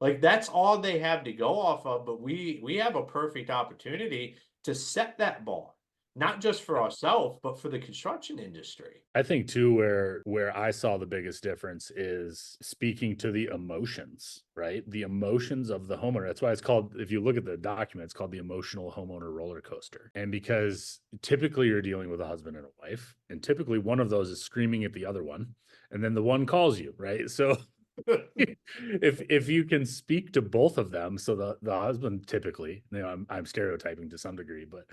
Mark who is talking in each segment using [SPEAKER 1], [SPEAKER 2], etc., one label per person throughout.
[SPEAKER 1] Like that's all they have to go off of, but we have a perfect opportunity to set that bar, not just for ourselves, but for the construction industry.
[SPEAKER 2] I think too, where I saw the biggest difference is speaking to the emotions, right? The emotions of the homeowner. That's why it's called, if you look at the document, it's called the emotional homeowner roller coaster. And because typically you're dealing with a husband and a wife, and typically one of those is screaming at the other one, and then the one calls you, right? So if you can speak to both of them, so the husband typically, I'm stereotyping to some degree, but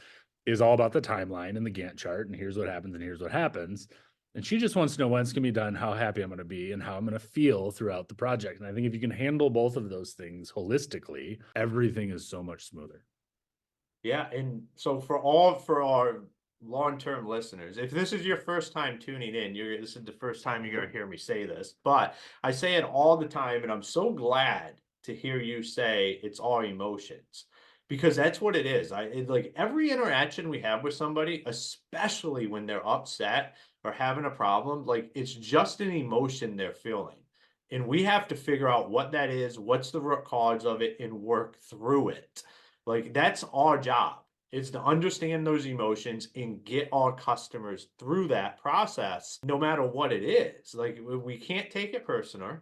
[SPEAKER 2] is all about the timeline and the Gantt chart, and here's what happens, and here's what happens. And she just wants to know when it's gonna be done, how happy I'm gonna be, and how I'm gonna feel throughout the project. And I think if you can handle both of those things holistically, everything is so much smoother.
[SPEAKER 1] Yeah, and so for our long-term listeners, if this is your first time tuning in, this is the first time you're gonna hear me say this, but I say it all the time, and I'm so glad to hear you say it's all emotions because that's what it is. Like every interaction we have with somebody, especially when they're upset or having a problem, like it's just an emotion they're feeling. And we have to figure out what that is, what's the root cause of it, and work through it. Like that's our job is to understand those emotions and get our customers through that process, no matter what it is. Like we can't take it personal.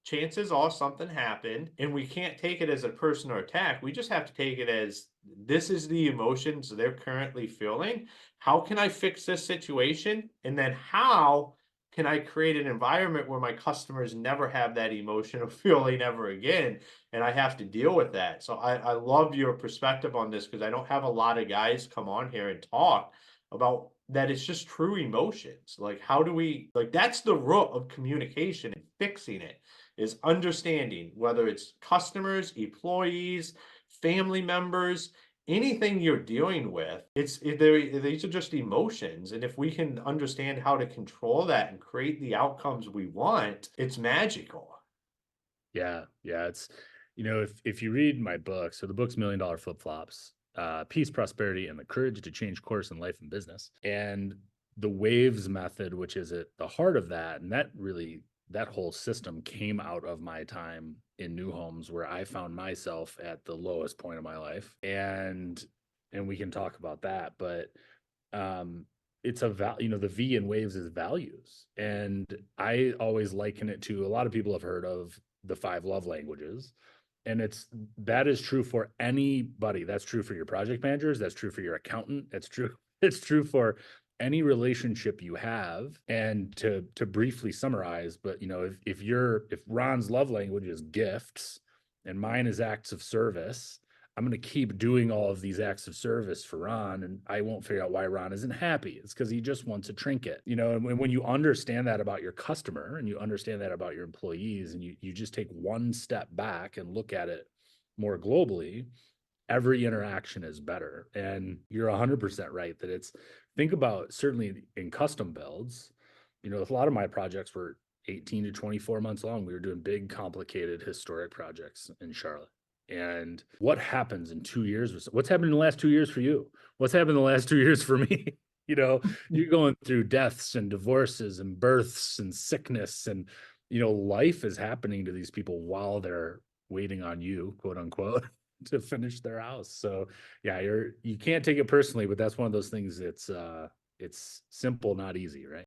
[SPEAKER 1] Chances are something happened, and we can't take it as a personal attack. We just have to take it as this is the emotions they're currently feeling. How can I fix this situation? And then how can I create an environment where my customers never have that emotional feeling ever again? And I have to deal with that. So I love your perspective on this because I don't have a lot of guys come on here and talk about that it's just true emotions. Like, how do we, like, that's the root of communication and fixing it is understanding whether it's customers, employees, family members, anything you're dealing with, these are just emotions. And if we can understand how to control that and create the outcomes we want, it's magical.
[SPEAKER 2] Yeah, yeah, it's if you read my book, so the book's $1 million Flip Flops, Peace, Prosperity, and the Courage to Change Course in Life and Business. And the waves method, which is at the heart of that, and that whole system came out of my time in new homes where I found myself at the lowest point of my life. And we can talk about that, but um it's the V in waves is values. And I always liken it to, a lot of people have heard of the five love languages. And that is true for anybody. That's true for your project managers, that's true for your accountant, that's true it's true for any relationship you have. And to briefly summarize, but if Ron's love language is gifts and mine is acts of service, I'm going to keep doing all of these acts of service for Ron, and I won't figure out why Ron isn't happy. It's because he just wants a trinket, And when you understand that about your customer and you understand that about your employees, and you just take one step back and look at it more globally, every interaction is better. And you're 100% right that think about, certainly in custom builds, a lot of my projects were 18 to 24 months long. We were doing big, complicated, historic projects in Charlotte. And what happens in 2 years? What's happened in the last 2 years for you? What's happened in the last 2 years for me? You're going through deaths and divorces and births and sickness, and life is happening to these people while they're waiting on you, quote unquote, to finish their house. So yeah, you can't take it personally, but that's one of those things. It's simple, not easy, right?